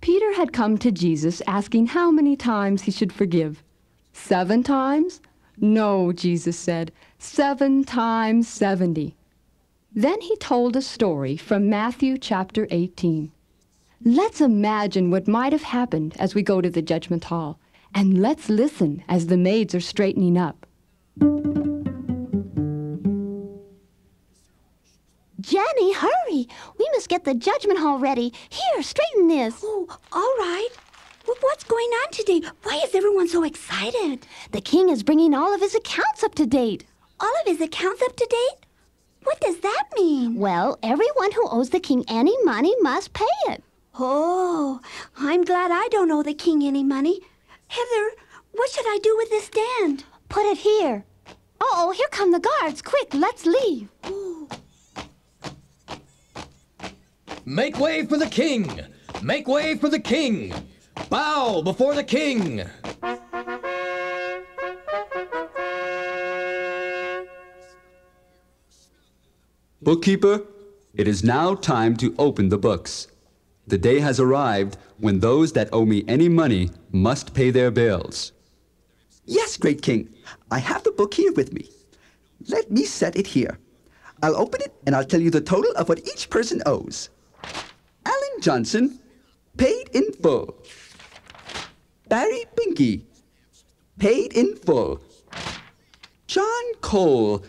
Peter had come to Jesus asking how many times he should forgive. 7 times? No, Jesus said, 7 times 70. Then he told a story from Matthew chapter 18. Let's imagine what might have happened as we go to the judgment hall, and let's listen as the maids are straightening up. Jenny, hurry! We must get the judgment hall ready. Here, straighten this. Oh, all right. Well, what's going on today? Why is everyone so excited? The king is bringing all of his accounts up to date. All of his accounts up to date? What does that mean? Well, everyone who owes the king any money must pay it. Oh, I'm glad I don't owe the king any money. Heather, what should I do with this stand? Put it here. Uh-oh, here come the guards. Quick, let's leave. Oh. Make way for the king! Make way for the king! Bow before the king! Bookkeeper, it is now time to open the books. The day has arrived when those that owe me any money must pay their bills. Yes, great king. I have the book here with me. Let me set it here. I'll open it and I'll tell you the total of what each person owes. Alan Johnson, paid in full. Barry Binky, paid in full. John Cole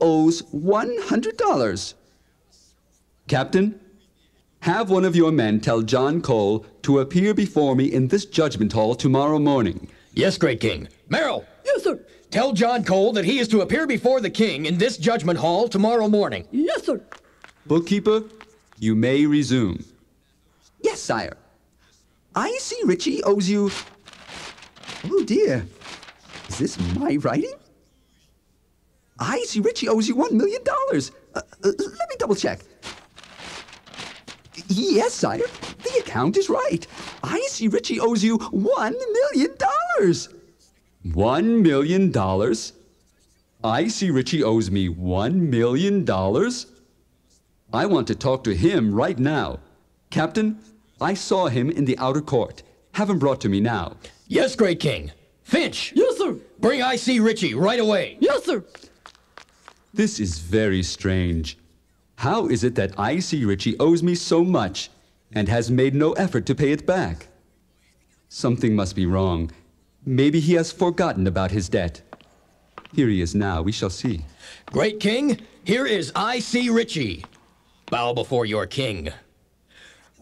owes $100. Captain, have one of your men tell John Cole to appear before me in this judgment hall tomorrow morning. Yes, great king. Merrill! Yes, sir. Tell John Cole that he is to appear before the king in this judgment hall tomorrow morning. Yes, sir. Bookkeeper, you may resume. Yes, sire. I see Richie owes you... Oh, dear. Is this my writing? I see Richie owes you $1 million. Let me double check. Yes, sire. The account is right. I see Richie owes you $1 million. $1 million? I see Richie owes me $1 million? I want to talk to him right now. Captain, I saw him in the outer court. Have him brought to me now. Yes, great king. Finch! Yes, sir. Bring I.C. Richie right away. Yes, sir. This is very strange. How is it that I.C. Richie owes me so much and has made no effort to pay it back? Something must be wrong. Maybe he has forgotten about his debt. Here he is now. We shall see. Great king, here is I.C. Richie. Bow before your king.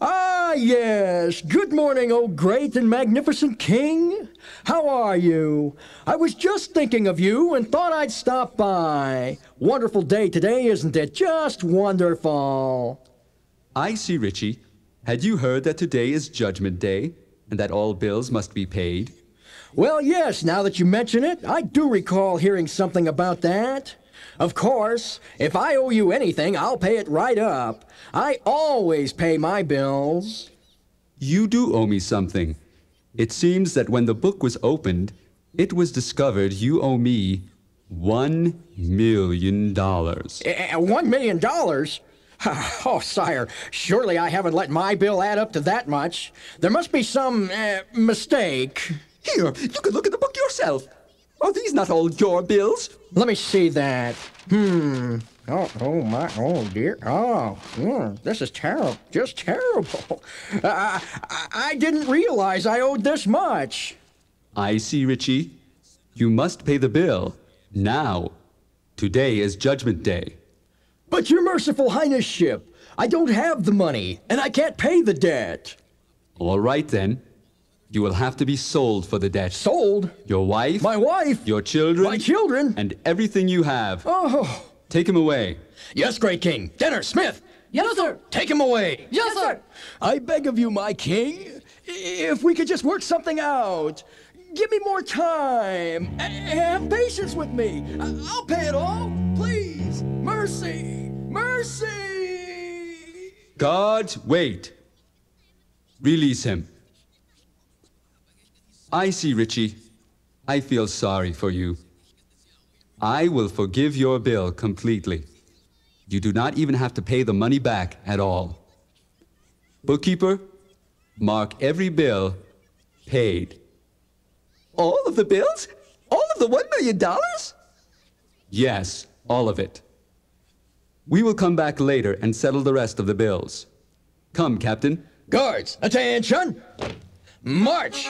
Ah, yes. Good morning, oh great and magnificent king. How are you? I was just thinking of you and thought I'd stop by. Wonderful day today, isn't it? Just wonderful. I.C. Richie, had you heard that today is Judgment Day and that all bills must be paid? Well, yes, now that you mention it, I do recall hearing something about that. Of course, if I owe you anything, I'll pay it right up. I always pay my bills. You do owe me something. It seems that when the book was opened, it was discovered you owe me $1 million. $1 million? Oh, sire, surely I haven't let my bill add up to that much. There must be some mistake. Here, you can look at the book yourself. Are these not all your bills? Let me see that. Oh dear. This is terrible. Just terrible. I didn't realize I owed this much. I see, Richie. You must pay the bill. Now. Today is Judgment Day. But your merciful highness-ship, I don't have the money, and I can't pay the debt. All right, then. You will have to be sold for the debt. Sold? Your wife? My wife? Your children? My children? And everything you have. Oh. Take him away. Yes, great king. Denner, Smith! Yes, sir. Take him away. Yes, sir. I beg of you, my king, if we could just work something out. Give me more time. Have patience with me. I'll pay it all. Please. Mercy. Mercy. Guards, wait. Release him. I see, Richie. I feel sorry for you. I will forgive your bill completely. You do not even have to pay the money back at all. Bookkeeper, Mark every bill paid. All of the bills? All of the $1 million? Yes, all of it. We will come back later and settle the rest of the bills. Come, Captain. Guards, attention! March!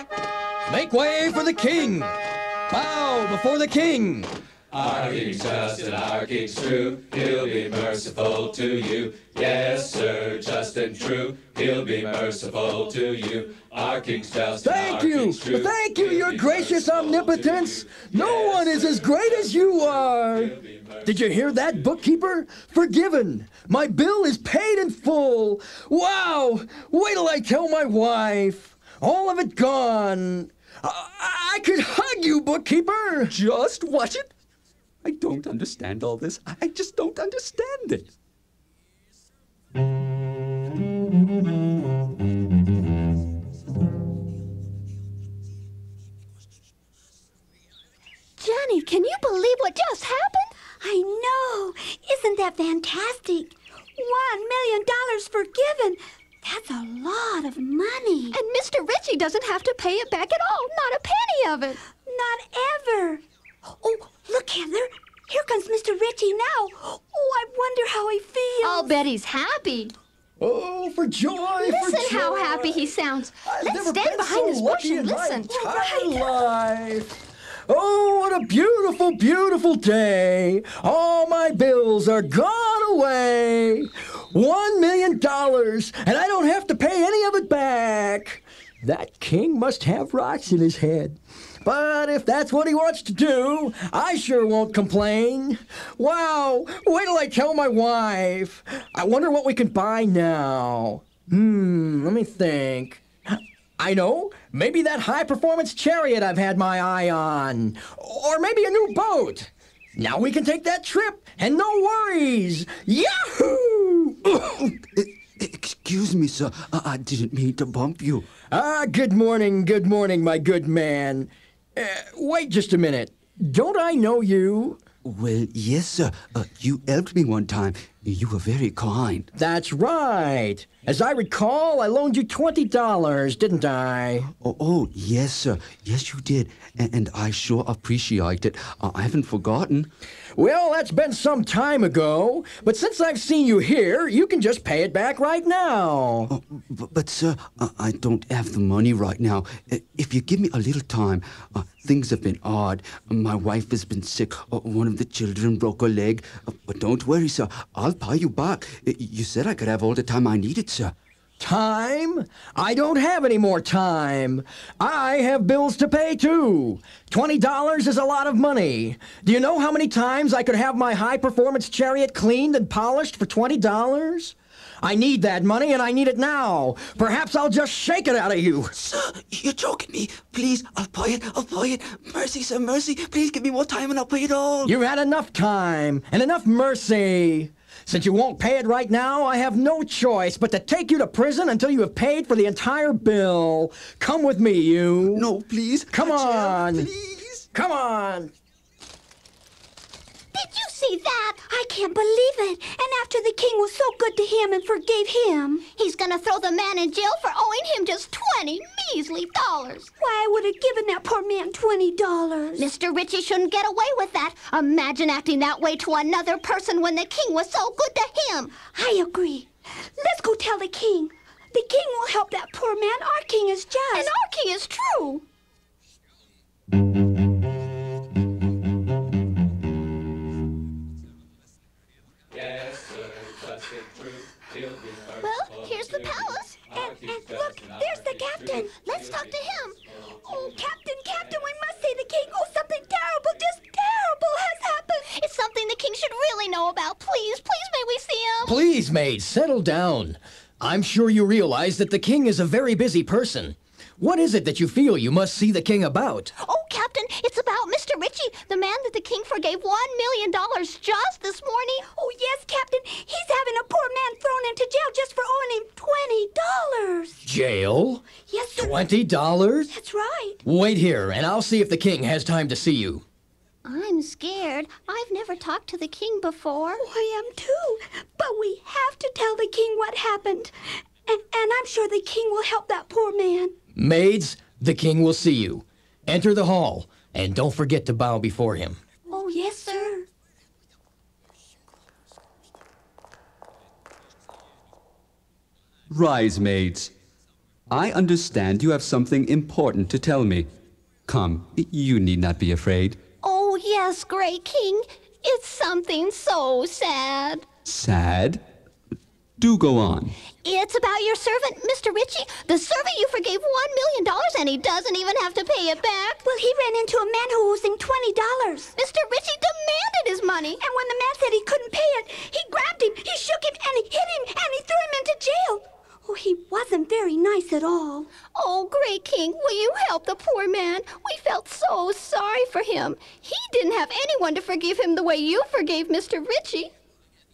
Make way for the king! Bow before the king! Our king's just and our king's true. He'll be merciful to you. Yes, sir, just and true. He'll be merciful to you. Our king's just and Thank our you. king's true. Thank you, He'll your be gracious merciful to omnipotence. you. No Yes, one is as sir, great as you are. He'll be merciful. Did you hear that, bookkeeper? Forgiven. My bill is paid in full. Wow! Wait till I tell my wife. All of it gone. I could hug you, bookkeeper. Just watch it. I don't understand all this. I just don't understand it. Johnny, can you believe what just happened? I know. Isn't that fantastic? $1 million forgiven. That's a lot of money. And Mr. Ritchie doesn't have to pay it back at all. Not a penny of it. Not ever. Oh, look, Heather. Here comes Mr. Ritchie now. Oh, I wonder how he feels. I'll bet he's happy. Oh, for joy, for joy. Listen how happy he sounds. I've Let's never stand been behind so this bush lucky and in listen. my entire life. Oh, what a beautiful, beautiful day. All my bills are gone away. $1 million, and I don't have to pay any of it back. That king must have rocks in his head. But if that's what he wants to do, I sure won't complain. Wow, wait till I tell my wife. I wonder what we can buy now. Let me think. I know, maybe that high-performance chariot I've had my eye on. Or maybe a new boat. Now we can take that trip, and no worries. Yahoo! Excuse me, sir. I didn't mean to bump you. Good morning, my good man. Wait just a minute. Don't I know you? Well, yes, sir. You helped me one time. You were very kind. That's right. As I recall, I loaned you $20, didn't I? Oh, yes, sir. Yes, you did. And I sure appreciate it. I haven't forgotten. Well, that's been some time ago. But since I've seen you here, you can just pay it back right now. But sir, I don't have the money right now. If you give me a little time, things have been odd. My wife has been sick. One of the children broke a leg. But don't worry, sir. I'll pay you back. You said I could have all the time I needed, sir. Time? I don't have any more time. I have bills to pay, too. $20 is a lot of money. Do you know how many times I could have my high-performance chariot cleaned and polished for $20? I need that money, and I need it now. Perhaps I'll just shake it out of you. Sir, you're joking me. Please, I'll pay it. I'll pay it. Mercy, sir, mercy. Please give me more time and I'll pay it all. You've had enough time and enough mercy. Since you won't pay it right now, I have no choice but to take you to prison until you have paid for the entire bill. Come with me, you. No, please. Come on. Please. Come on. Did you see that? I can't believe it. And after the king was so good to him and forgave him. He's gonna throw the man in jail for owing him just 20 measly dollars. Why, I would have given that poor man $20. Mr. Ritchie shouldn't get away with that. Imagine acting that way to another person when the king was so good to him. I agree. Let's go tell the king. The king will help that poor man. Our king is just. And our king is true. Well, here's the palace. And look, there's the captain. Let's talk to him. Oh, Captain, we must say the king. Oh, something terrible, just terrible has happened. It's something the king should really know about. Please, may we see him? Please, maid, settle down. I'm sure you realize that the king is a very busy person. What is it that you feel you must see the king about? Oh, Captain, it's about Mr. Ritchie, the man that the king forgave $1 million just this morning. Oh, yes, Captain. He's having a poor man thrown into jail just for owing him $20. Jail? Yes, sir. $20? That's right. Wait here, and I'll see if the king has time to see you. I'm scared. I've never talked to the king before. Oh, I am too. But we have to tell the king what happened. And I'm sure the king will help that poor man. Maids, the king will see you. Enter the hall, and don't forget to bow before him. Oh, yes, sir. Rise, maids. I understand you have something important to tell me. Come, you need not be afraid. Oh, yes, Great King. It's something so sad. Sad? Do go on. It's about your servant, Mr. Ritchie. The servant you forgave $1 million, and he doesn't even have to pay it back. Well, he ran into a man who owes him $20. Mr. Ritchie demanded his money. And when the man said he couldn't pay it, he grabbed him, he shook him, and he hit him, and he threw him into jail. Oh, he wasn't very nice at all. Oh, Great King, will you help the poor man? We felt so sorry for him. He didn't have anyone to forgive him the way you forgave Mr. Ritchie.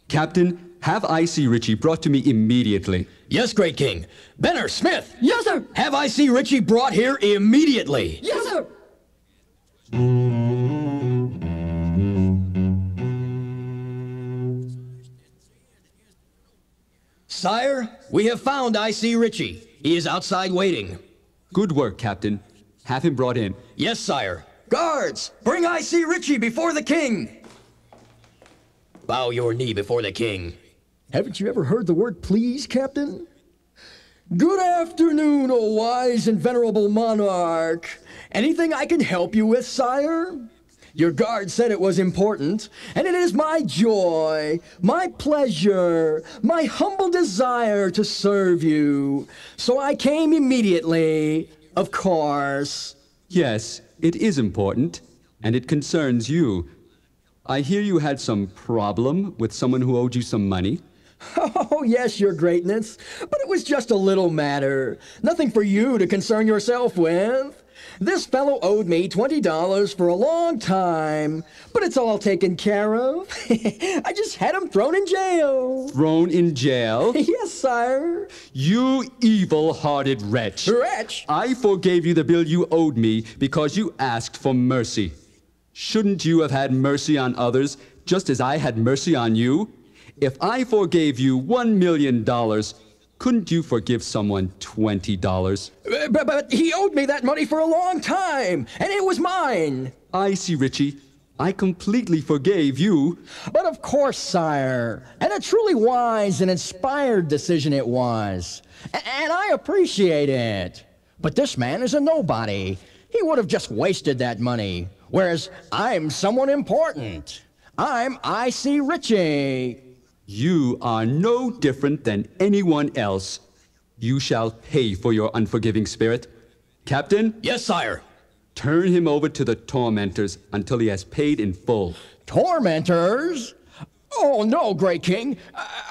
Captain, have I.C. Ritchie brought to me immediately. Yes, Great King. Benner, Smith. Yes, sir. Have I.C. Ritchie brought here immediately. Yes, sir. Sire, we have found I.C. Ritchie. He is outside waiting. Good work, Captain. Have him brought in. Yes, sire. Guards, bring I.C. Ritchie before the king. Bow your knee before the king. Haven't you ever heard the word please, Captain? Good afternoon, O wise and venerable monarch. Anything I can help you with, sire? Your guard said it was important, and it is my joy, my pleasure, my humble desire to serve you. So I came immediately, of course. Yes, it is important, and it concerns you. I hear you had some problem with someone who owed you some money. Oh, yes, your greatness, but it was just a little matter. Nothing for you to concern yourself with. This fellow owed me $20 for a long time, but it's all taken care of. I just had him thrown in jail. Thrown in jail? Yes, sire. You evil-hearted wretch. Wretch? I forgave you the bill you owed me because you asked for mercy. Shouldn't you have had mercy on others just as I had mercy on you? If I forgave you $1 million, couldn't you forgive someone $20? But he owed me that money for a long time, and it was mine. I.C. Ritchie, I completely forgave you. But of course, sire, and a truly wise and inspired decision it was. And I appreciate it. But this man is a nobody. He would have just wasted that money, whereas I'm someone important. I'm I.C. Ritchie. You are no different than anyone else. You shall pay for your unforgiving spirit. Captain? Yes, sire. Turn him over to the tormentors until he has paid in full. Tormentors? Oh, no, Great King.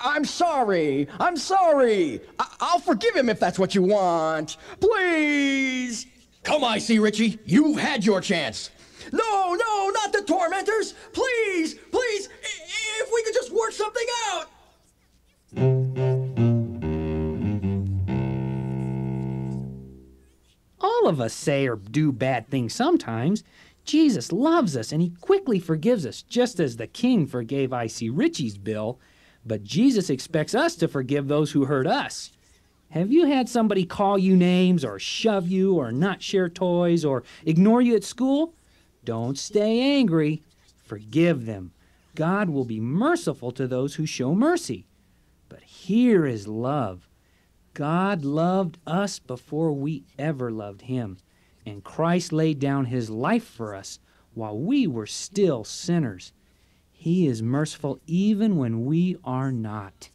I'm sorry. I'm sorry. I'll forgive him if that's what you want. Please. Come, I.C. Ritchie. You've had your chance. No, not the tormentors. Please, please. If we could just work something out. All of us say or do bad things sometimes. Jesus loves us and he quickly forgives us, just as the king forgave I.C. Ritchie's bill. But Jesus expects us to forgive those who hurt us. Have you had somebody call you names or shove you or not share toys or ignore you at school? Don't stay angry. Forgive them. God will be merciful to those who show mercy. But here is love. God loved us before we ever loved him, and Christ laid down his life for us while we were still sinners. He is merciful even when we are not.